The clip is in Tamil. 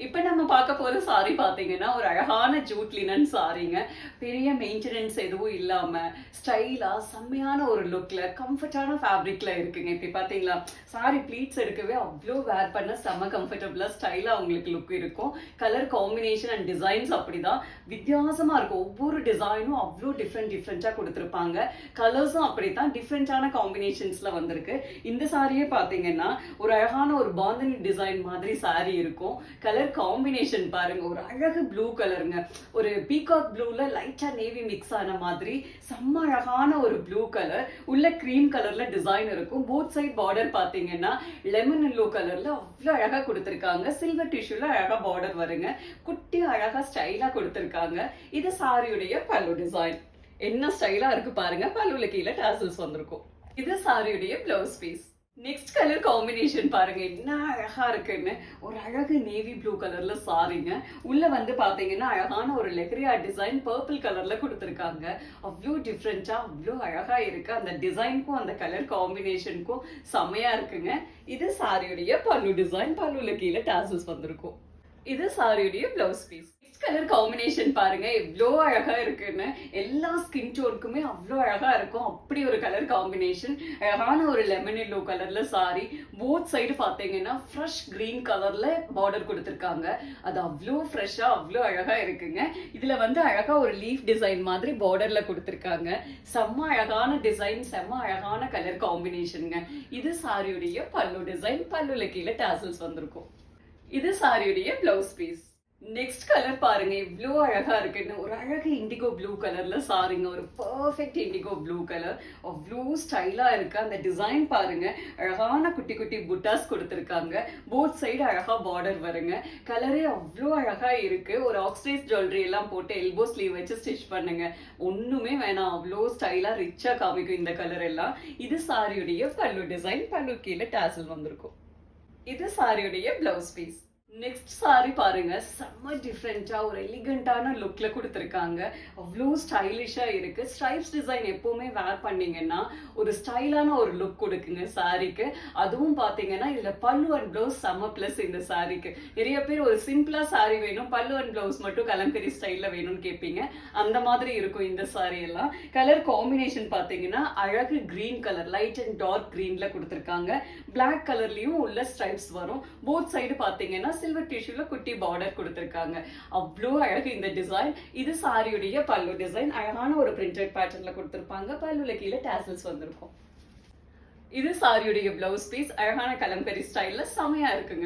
இப்ப நம்ம பார்க்க போற சாரி பாத்தீங்கன்னா ஒரு அழகான ஜூட் லினன் சாரிங்க. பெரிய மெயின்டெனன்ஸ் எதுவும் இல்லாம ஸ்டைலா செம்மையான ஒரு லுக்ல கம்ஃபர்டான ஃபேப்ரிக்ல இருக்குங்க. இப்ப பாத்தீங்களா சாரி ப்ளீட்ஸ் எடுக்கவே அவ்வளோ வேர் பண்ண செம்ம கம்ஃபர்டபுளா ஸ்டைலா உங்களுக்கு லுக் இருக்கும். கலர் காம்பினேஷன் அண்ட் டிசைன்ஸ் அப்படிதான் வித்தியாசமா இருக்கும். ஒவ்வொரு டிசைனும் அவ்வளோ டிஃப்ரெண்டா கொடுத்துருப்பாங்க. கலர்ஸும் அப்படித்தான் டிஃப்ரெண்டான காம்பினேஷன்ஸ்ல வந்திருக்கு. இந்த சாரியே பாத்தீங்கன்னா ஒரு அழகான ஒரு பாந்தனி டிசைன் மாதிரி சாரி இருக்கும். கலர் காம்பினேஷன் பாருங்க, ஒரு அழகு ப்ளூ கலருங்க. ஒரு பீகாக் ப்ளூல லைட்டா நேவி மிக்ஸ் ஆன மாதிரி செம்ம அழகான ஒரு ப்ளூ கலர். உள்ள கிரீம் கலர்ல டிசைன் இருக்கும். போத் சைட் பார்டர் பாத்தீங்கன்னா லெமன் எல்லோ கலர்ல அவ்வளவு அழகா கொடுத்திருக்காங்க. சில்வர் டிஷ்யூல அழகா பார்டர் வருங்க. குட்டி அழகா ஸ்டைலா கொடுத்திருக்காங்க. இது சாரியுடைய பல்லு டிசைன். என்ன ஸ்டைலா இருக்கு பாருங்க. பல்லுல கீழே டாசல்ஸ் வந்திருக்கும். இது சாரியுடைய blouse piece. Next colour combination பாருங்க, என்ன அழகா இருக்குன்னு. ஒரு அழகு நேவி ப்ளூ கலர்ல சாரிங்க. உள்ள வந்து பாத்தீங்கன்னா அழகான ஒரு லெக்ரியா டிசைன் பர்பிள் கலர்ல கொடுத்துருக்காங்க. அவ்வளோ டிஃப்ரெண்டா அவ்வளோ அழகா இருக்கு. அந்த டிசைனுக்கும் அந்த கலர் காம்பினேஷனுக்கும் செமையா இருக்குங்க. இது சாரியுடைய பல்லு டிசைன். பல்லுல கீழே டாசல்ஸ் வந்திருக்கும். இது சாரியுடைய பிளவுஸ் பீஸ். கலர் காம்பினேஷன் பாருங்க எவ்வளோ அழகா இருக்குன்னு. எல்லா ஸ்கின் டோனுக்குமே அவ்வளோ அழகா இருக்கும். அப்படி ஒரு கலர் காம்பினேஷன். அழகான ஒரு லெமன் எல்லோ கலர்ல சாரி. போத் சைடு பாத்தீங்கன்னா ஃப்ரெஷ் கிரீன் கலர்ல பார்டர் கொடுத்துருக்காங்க. அது அவ்வளோ ஃப்ரெஷ்ஷா அவ்வளோ அழகா இருக்குங்க. இதுல வந்து அழகா ஒரு லீஃப் டிசைன் மாதிரி பார்டர்ல கொடுத்துருக்காங்க. செம்ம அழகான டிசைன், செம்ம அழகான கலர் காம்பினேஷனுங்க. இது சாரியுடைய பல்லு டிசைன். பல்லுல கீழே டாசல்ஸ் வந்திருக்கும். இது சாரியுடைய பிளவுஸ் பீஸ். நெக்ஸ்ட் கலர் பாருங்க இவ்வளோ அழகா இருக்குன்னு. ஒரு அழகு இண்டிகோ ப்ளூ கலர்ல சாரிங்க. ஒரு பர்ஃபெக்ட் இண்டிகோ ப்ளூ கலர். அவ்வளோ ஸ்டைலா இருக்கு. அந்த டிசைன் பாருங்க, அழகான குட்டி குட்டி புட்டாஸ் கொடுத்துருக்காங்க. போத் சைடு அழகா பார்டர் வருங்க. கலரே அவ்வளோ அழகா இருக்கு. ஒரு ஆக்சிடைஸ் ஜுவல்லரி எல்லாம் போட்டு எல்போ ஸ்லீவ் வச்சு ஸ்டிச் பண்ணுங்க. ஒண்ணுமே வேணாம், அவ்வளோ ஸ்டைலா ரிச்சா காமிக்கும் இந்த கலர் எல்லாம். இது சாரியுடைய பல்லு டிசைன். பல்லு கீழே டாசல் வந்திருக்கும். இது சாரியுடைய பிளவுஸ் பீஸ். நெக்ஸ்ட் சாரி பாருங்க, செம்ம டிஃப்ரெண்டா ஒரு எலிகண்டான லுக்ல கொடுத்துருக்காங்க. அவ்வளோ ஸ்டைலிஷா இருக்கு. ஸ்ட்ரைப்ஸ் டிசைன் எப்பவுமே வேர் பண்ணீங்கன்னா ஒரு ஸ்டைலான ஒரு லுக் கொடுக்குங்க சாரிக்கு. அதுவும் பாத்தீங்கன்னா இதுல பல்லு அண்ட் பிளவுஸ் செம்ம பிளஸ் இந்த சாரிக்கு. நிறைய பேர் ஒரு சிம்பிளா சாரி வேணும், பல்லு அண்ட் பிளவுஸ் மட்டும் கலம்பெரி ஸ்டைல்ல வேணும்னு கேட்பீங்க. அந்த மாதிரி இருக்கும் இந்த சாரி எல்லாம். கலர் காம்பினேஷன் பாத்தீங்கன்னா அழகு green colour, light and dark கிரீன்ல கொடுத்துருக்காங்க. பிளாக் கலர்லயும் உள்ள ஸ்ட்ரைப்ஸ் வரும். போத் சைடு பாத்தீங்கன்னா சில்வர் டிஷ்யூல குட்டி பார்டர் கொடுத்திருக்காங்க. அவ்வளோ அழகு இந்த டிசைன். இது சாரியுடைய பல்லு டிசைன். அழகான ஒரு பிரிண்டட் பேட்டர்ன்ல கொடுத்திருப்பாங்க. பல்லுல கீழே டாசல்ஸ் வந்திருக்கும். இது சாரியுடைய பிளவுஸ் பீஸ். அழகான கலம்பெரி ஸ்டைல்ல செமையா இருக்குங்க.